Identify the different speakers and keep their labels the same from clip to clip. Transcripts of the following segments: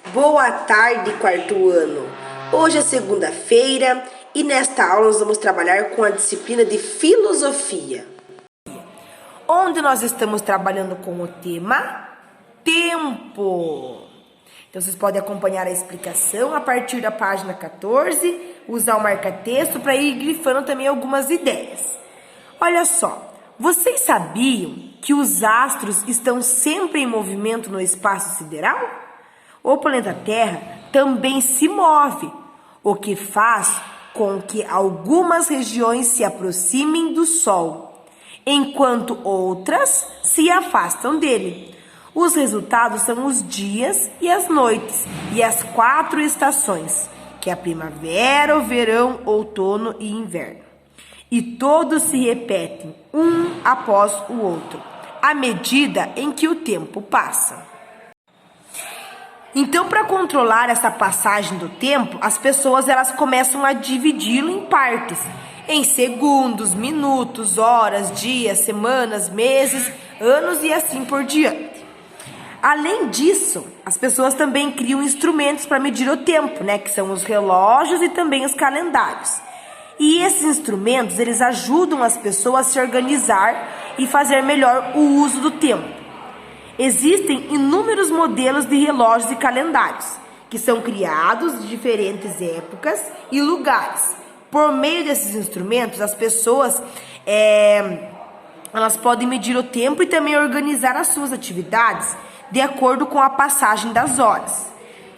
Speaker 1: Boa tarde, quarto ano! Hoje é segunda-feira e nesta aula nós vamos trabalhar com a disciplina de Filosofia, onde nós estamos trabalhando com o tema Tempo. Então vocês podem acompanhar a explicação a partir da página 14, usar o marca-texto para ir grifando também algumas ideias. Olha só, vocês sabiam que os astros estão sempre em movimento no espaço sideral? O planeta Terra também se move, o que faz com que algumas regiões se aproximem do Sol, enquanto outras se afastam dele. Os resultados são os dias e as noites e as 4 estações, que é a primavera, o verão, outono e inverno. E todos se repetem um após o outro, à medida em que o tempo passa. Então, para controlar essa passagem do tempo, as pessoas elas começam a dividi-lo em partes, em segundos, minutos, horas, dias, semanas, meses, anos e assim por diante. Além disso, as pessoas também criam instrumentos para medir o tempo, que são os relógios e também os calendários. E esses instrumentos, eles ajudam as pessoas a se organizar e fazer melhor o uso do tempo. Existem inúmeros modelos de relógios e calendários, que são criados de diferentes épocas e lugares. Por meio desses instrumentos, as pessoas elas podem medir o tempo e também organizar as suas atividades de acordo com a passagem das horas,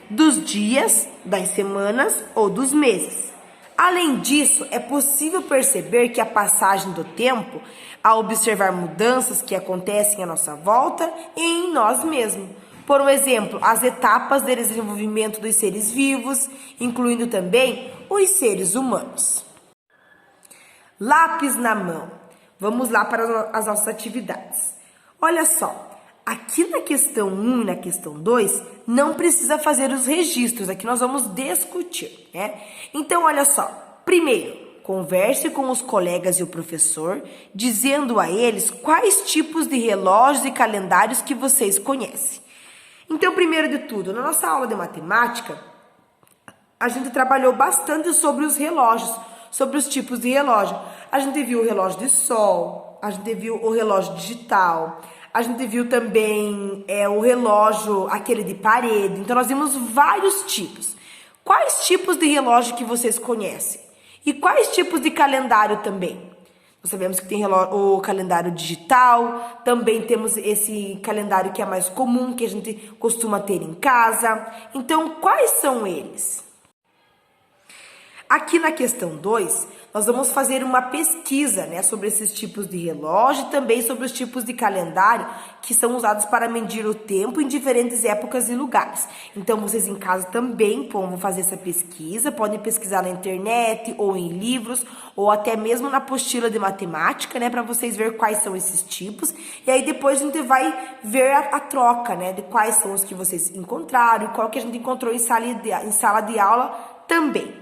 Speaker 1: dos dias, das semanas ou dos meses. Além disso, é possível perceber que a passagem do tempo, ao observar mudanças que acontecem à nossa volta e em nós mesmos. Por exemplo, as etapas de desenvolvimento dos seres vivos, incluindo também os seres humanos. Lápis na mão. Vamos lá para as nossas atividades. Olha só. Aqui na questão 1 e na questão 2, não precisa fazer os registros, aqui nós vamos discutir, Então, olha só, primeiro, converse com os colegas e o professor, dizendo a eles quais tipos de relógios e calendários que vocês conhecem. Então, primeiro de tudo, na nossa aula de matemática, a gente trabalhou bastante sobre os relógios, sobre os tipos de relógio. A gente viu o relógio de sol, a gente viu o relógio digital, a gente viu também o relógio, aquele de parede. Então, nós vimos vários tipos. Quais tipos de relógio que vocês conhecem? E quais tipos de calendário também? Nós sabemos que tem o calendário digital, também temos esse calendário que é mais comum, que a gente costuma ter em casa. Então, quais são eles? Aqui na questão 2, nós vamos fazer uma pesquisa sobre esses tipos de relógio e também sobre os tipos de calendário que são usados para medir o tempo em diferentes épocas e lugares. Então, vocês em casa também vão fazer essa pesquisa, podem pesquisar na internet ou em livros ou até mesmo na apostila de matemática, para vocês ver quais são esses tipos. E aí depois a gente vai ver a troca, de quais são os que vocês encontraram e qual que a gente encontrou em sala de aula também.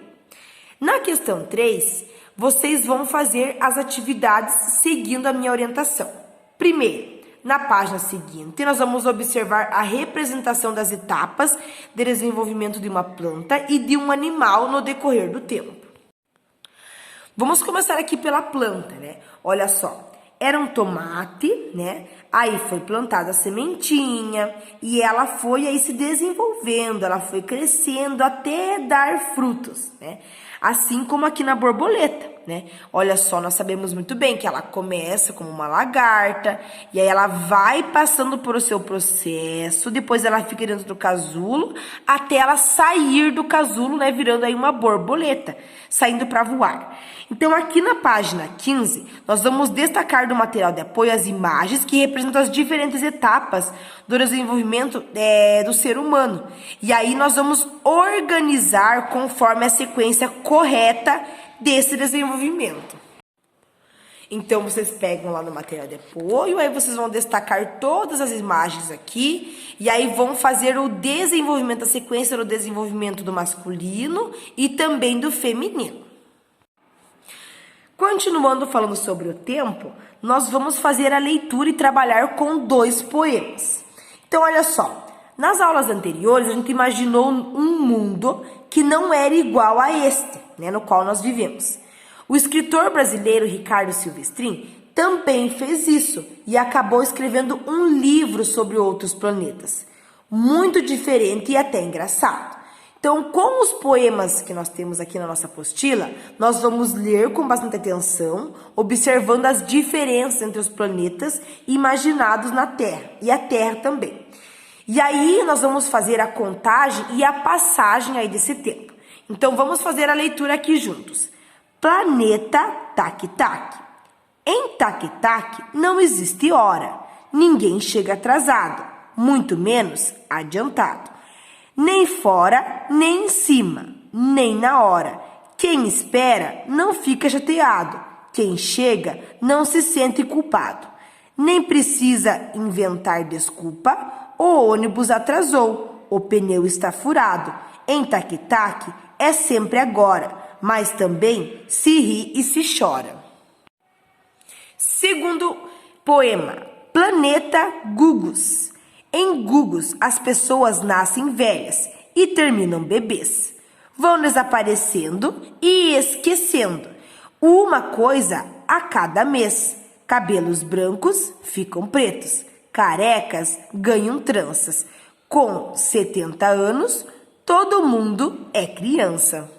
Speaker 1: Na questão 3, vocês vão fazer as atividades seguindo a minha orientação. Primeiro, na página seguinte, nós vamos observar a representação das etapas de desenvolvimento de uma planta e de um animal no decorrer do tempo. Vamos começar aqui pela planta, Olha só, era um tomate, Aí foi plantada a sementinha e ela foi aí se desenvolvendo, ela foi crescendo até dar frutos, Assim como aqui na borboleta, Olha só, nós sabemos muito bem que ela começa como uma lagarta e aí ela vai passando por o seu processo, depois ela fica dentro do casulo até ela sair do casulo, virando aí uma borboleta, saindo para voar. Então, aqui na página 15, nós vamos destacar do material de apoio as imagens que representam as diferentes etapas do desenvolvimento do ser humano. E aí nós vamos organizar conforme a sequência correta desse desenvolvimento. Então, vocês pegam lá no material de apoio, aí vocês vão destacar todas as imagens aqui, e aí vão fazer o desenvolvimento, a sequência do desenvolvimento do masculino e também do feminino. Continuando falando sobre o tempo, nós vamos fazer a leitura e trabalhar com 2 poemas. Então, olha só, Nas aulas anteriores, a gente imaginou um mundo que não era igual a este, né, no qual nós vivemos. O escritor brasileiro Ricardo Silvestrin também fez isso e acabou escrevendo um livro sobre outros planetas, muito diferente e até engraçado. Então, com os poemas que nós temos aqui na nossa apostila, nós vamos ler com bastante atenção, observando as diferenças entre os planetas imaginados na Terra e a Terra também. E aí nós vamos fazer a contagem e a passagem aí desse tempo. Então, vamos fazer a leitura aqui juntos. Planeta Tac-Tac. Em Tac-Tac não existe hora, ninguém chega atrasado, muito menos adiantado. Nem fora, nem em cima, nem na hora. Quem espera não fica chateado, quem chega não se sente culpado. Nem precisa inventar desculpa, o ônibus atrasou, o pneu está furado. Em Tac-Tac é sempre agora, mas também se ri e se chora. Segundo poema, Planeta Gugus. Em Gugus, as pessoas nascem velhas e terminam bebês. Vão desaparecendo e esquecendo. Uma coisa a cada mês. Cabelos brancos ficam pretos. Carecas ganham tranças. Com 70 anos, todo mundo é criança.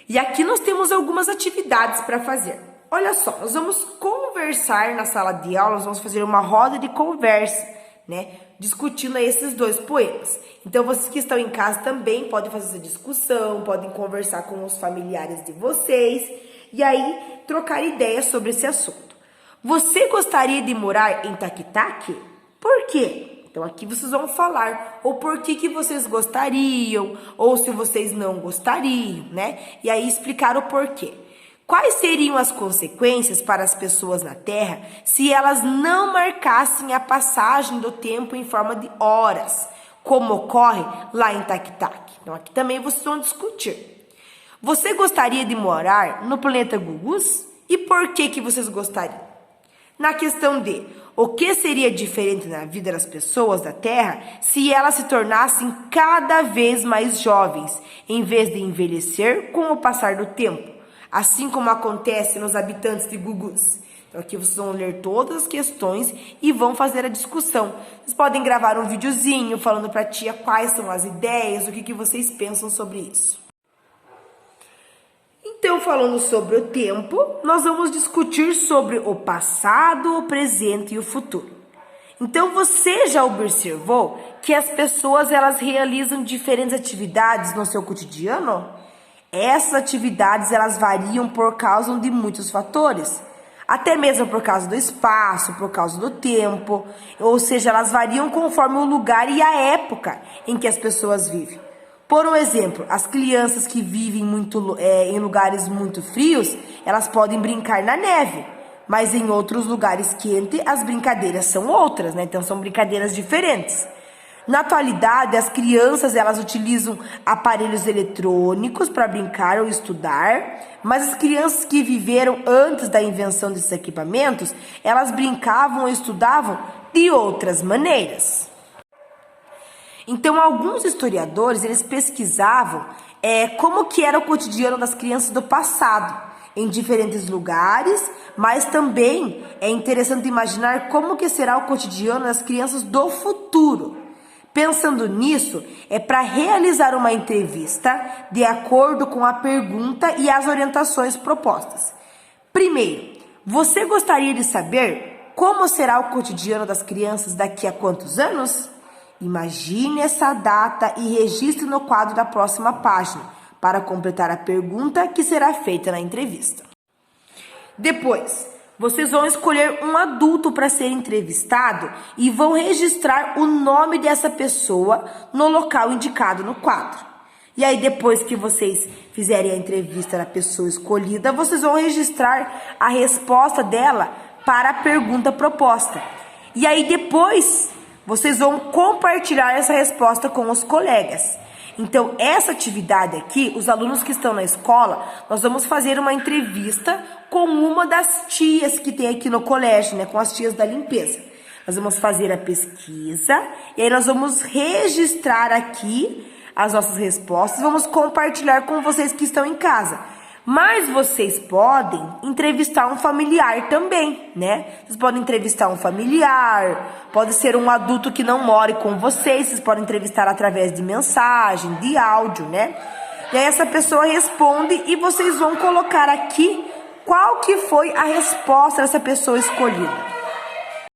Speaker 1: E aqui nós temos algumas atividades para fazer. Olha só, nós vamos conversar na sala de aula, nós vamos fazer uma roda de conversa, né? Discutindo esses dois poemas. Então, vocês que estão em casa também podem fazer essa discussão, podem conversar com os familiares de vocês e aí trocar ideias sobre esse assunto. Você gostaria de morar em Tac-Tac? Por quê? Então, aqui vocês vão falar ou por que vocês gostariam, ou se vocês não gostariam, né? E aí explicar o porquê. Quais seriam as consequências para as pessoas na Terra se elas não marcassem a passagem do tempo em forma de horas, como ocorre lá em Tac-Tac? Então, aqui também vocês vão discutir. Você gostaria de morar no planeta Gugus? E por que vocês gostariam? Na questão de o que seria diferente na vida das pessoas da Terra se elas se tornassem cada vez mais jovens, em vez de envelhecer com o passar do tempo, assim como acontece nos habitantes de Gugus. Então aqui vocês vão ler todas as questões e vão fazer a discussão. Vocês podem gravar um videozinho falando para a tia quais são as ideias, o que vocês pensam sobre isso. Então, falando sobre o tempo, nós vamos discutir sobre o passado, o presente e o futuro. Então, você já observou que as pessoas elas realizam diferentes atividades no seu cotidiano? Essas atividades elas variam por causa de muitos fatores, até mesmo por causa do espaço, por causa do tempo, ou seja, elas variam conforme o lugar e a época em que as pessoas vivem. Por um exemplo, as crianças que vivem em lugares muito frios, elas podem brincar na neve, mas em outros lugares quentes as brincadeiras são outras, né? Então são brincadeiras diferentes. Na atualidade, as crianças elas utilizam aparelhos eletrônicos para brincar ou estudar, mas as crianças que viveram antes da invenção desses equipamentos, elas brincavam ou estudavam de outras maneiras. Então, alguns historiadores eles pesquisavam como que era o cotidiano das crianças do passado, em diferentes lugares, mas também é interessante imaginar como que será o cotidiano das crianças do futuro. Pensando nisso, é para realizar uma entrevista de acordo com a pergunta e as orientações propostas. Primeiro, você gostaria de saber como será o cotidiano das crianças daqui a quantos anos? Imagine essa data e registre no quadro da próxima página para completar a pergunta que será feita na entrevista. Depois, vocês vão escolher um adulto para ser entrevistado e vão registrar o nome dessa pessoa no local indicado no quadro. E aí, depois que vocês fizerem a entrevista da pessoa escolhida, vocês vão registrar a resposta dela para a pergunta proposta. E aí, depois, vocês vão compartilhar essa resposta com os colegas. Então, essa atividade aqui, os alunos que estão na escola, nós vamos fazer uma entrevista com uma das tias que tem aqui no colégio, né? Com as tias da limpeza. Nós vamos fazer a pesquisa e aí nós vamos registrar aqui as nossas respostas, vamos compartilhar com vocês que estão em casa. Mas vocês podem entrevistar um familiar também, né? Vocês podem entrevistar um familiar, pode ser um adulto que não more com vocês podem entrevistar através de mensagem, de áudio, né? E aí essa pessoa responde e vocês vão colocar aqui qual que foi a resposta dessa pessoa escolhida.